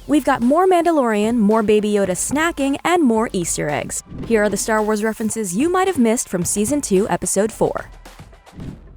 We've got more Mandalorian, more Baby Yoda snacking, and more Easter eggs. Here are the Star Wars references you might have missed from Season 2, Episode 4.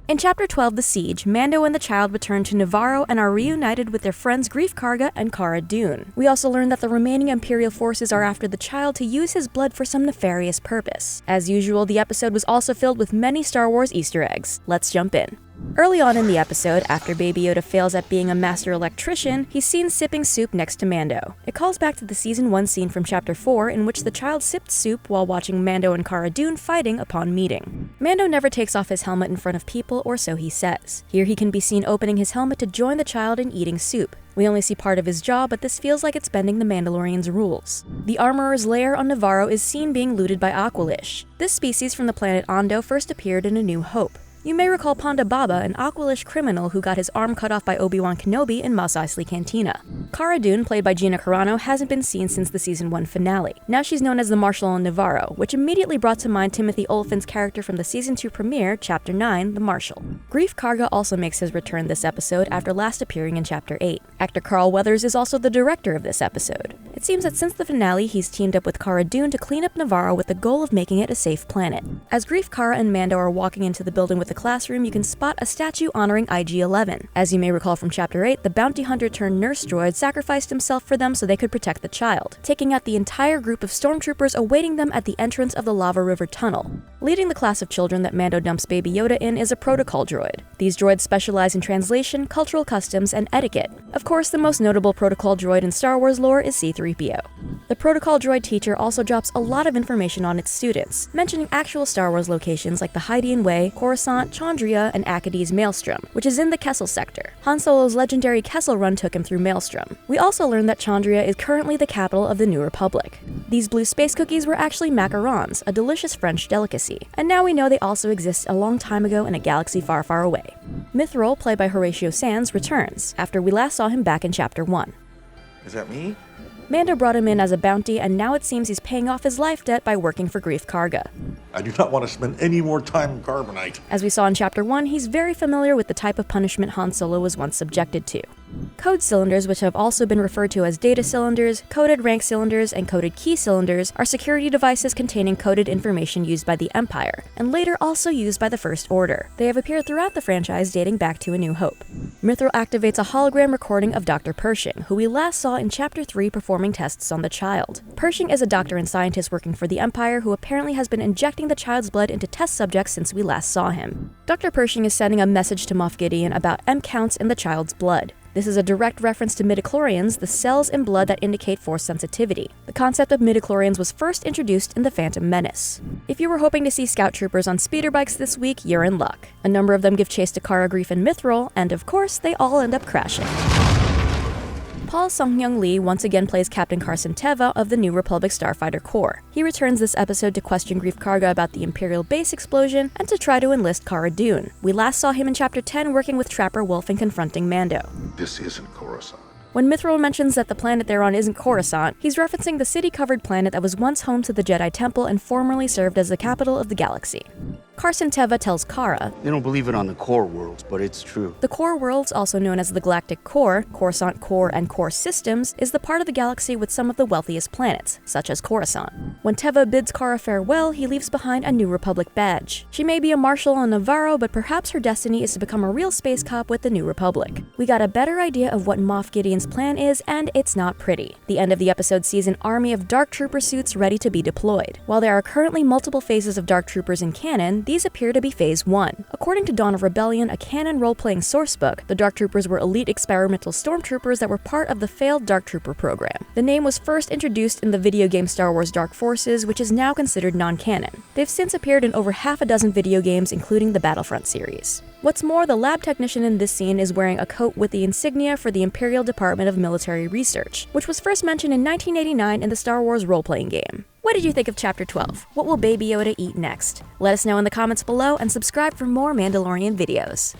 In Chapter 12, The Siege, Mando and the child return to Nevarro and are reunited with their friends Greef Karga and Cara Dune. We also learn that the remaining Imperial forces are after the child to use his blood for some nefarious purpose. As usual, the episode was also filled with many Star Wars Easter eggs. Let's jump in. Early on in the episode, after Baby Yoda fails at being a master electrician, he's seen sipping soup next to Mando. It calls back to the Season 1 scene from Chapter 4 in which the child sipped soup while watching Mando and Cara Dune fighting upon meeting. Mando never takes off his helmet in front of people, or so he says. Here he can be seen opening his helmet to join the child in eating soup. We only see part of his jaw, but this feels like it's bending the Mandalorian's rules. The Armorer's lair on Nevarro is seen being looted by Aqualish. This species from the planet Mando first appeared in A New Hope. You may recall Ponda Baba, an Aqualish criminal who got his arm cut off by Obi-Wan Kenobi in Mos Eisley Cantina. Cara Dune, played by Gina Carano, hasn't been seen since the Season 1 finale. Now she's known as the Marshal on Nevarro, which immediately brought to mind Timothy Olyphant's character from the Season 2 premiere, Chapter 9, The Marshal. Greef Karga also makes his return this episode after last appearing in Chapter 8. Actor Carl Weathers is also the director of this episode. It seems that since the finale, he's teamed up with Cara Dune to clean up Nevarro with the goal of making it a safe planet. As Greef Karga and Mando are walking into the building with the classroom, you can spot a statue honoring IG-11. As you may recall from Chapter 8, the bounty hunter turned nurse droid sacrificed himself for them so they could protect the child, taking out the entire group of stormtroopers awaiting them at the entrance of the Lava River Tunnel. Leading the class of children that Mando dumps Baby Yoda in is a protocol droid. These droids specialize in translation, cultural customs, and etiquette. Of course, the most notable protocol droid in Star Wars lore is C-3PO. The protocol droid teacher also drops a lot of information on its students, mentioning actual Star Wars locations like the Hydean Way, Coruscant, Chandria, and Acadie's Maelstrom, which is in the Kessel sector. Han Solo's legendary Kessel Run took him through Maelstrom. We also learned that Chandria is currently the capital of the New Republic. These blue space cookies were actually Macarons, a delicious French delicacy, and now we know they also exist a long time ago in a galaxy far, far away. Mythrol, played by Horatio Sands, returns, after we last saw him back in Chapter 1. Is that me? Mando brought him in as a bounty, and now it seems he's paying off his life debt by working for Greef Karga. I do not want to spend any more time in carbonite. As we saw in Chapter 1, he's very familiar with the type of punishment Han Solo was once subjected to. Code cylinders, which have also been referred to as data cylinders, coded rank cylinders, and coded key cylinders, are security devices containing coded information used by the Empire, and later also used by the First Order. They have appeared throughout the franchise dating back to A New Hope. Mythrol activates a hologram recording of Dr. Pershing, who we last saw in Chapter 3 performing tests on the child. Pershing is a doctor and scientist working for the Empire who apparently has been injecting the child's blood into test subjects since we last saw him. Dr. Pershing is sending a message to Moff Gideon about M counts in the child's blood. This is a direct reference to Midi-chlorians, the cells in blood that indicate force sensitivity. The concept of Midi-chlorians was first introduced in The Phantom Menace. If you were hoping to see scout troopers on speeder bikes this week, you're in luck. A number of them give chase to Cara, Greef, and Mythrol, and of course, they all end up crashing. Paul Sung-hyung Lee once again plays Captain Carson Teva of the New Republic Starfighter Corps. He returns this episode to question Greef Karga about the Imperial base explosion and to try to enlist Cara Dune. We last saw him in Chapter 10 working with Trapper Wolf and confronting Mando. This isn't Coruscant. When Mythrol mentions that the planet they're on isn't Coruscant, he's referencing the city-covered planet that was once home to the Jedi Temple and formerly served as the capital of the galaxy. Carson Teva tells Cara, "They don't believe it on the core worlds, but it's true." The core worlds, also known as the Galactic Core, Coruscant Core, and Core Systems, is the part of the galaxy with some of the wealthiest planets, such as Coruscant. When Teva bids Cara farewell, he leaves behind a New Republic badge. She may be a marshal on Nevarro, but perhaps her destiny is to become a real space cop with the New Republic. We got a better idea of what Moff Gideon's plan is, and it's not pretty. The end of the episode sees an army of Dark Trooper suits ready to be deployed. While there are currently multiple phases of Dark Troopers in canon, these appear to be Phase 1. According to Dawn of Rebellion, a canon role-playing sourcebook, the Dark Troopers were elite experimental stormtroopers that were part of the failed Dark Trooper program. The name was first introduced in the video game Star Wars Dark Forces, which is now considered non-canon. They've since appeared in over half a dozen video games, including the Battlefront series. What's more, the lab technician in this scene is wearing a coat with the insignia for the Imperial Department of Military Research, which was first mentioned in 1989 in the Star Wars role-playing game. What did you think of Chapter 12? What will Baby Yoda eat next? Let us know in the comments below and subscribe for more Mandalorian videos.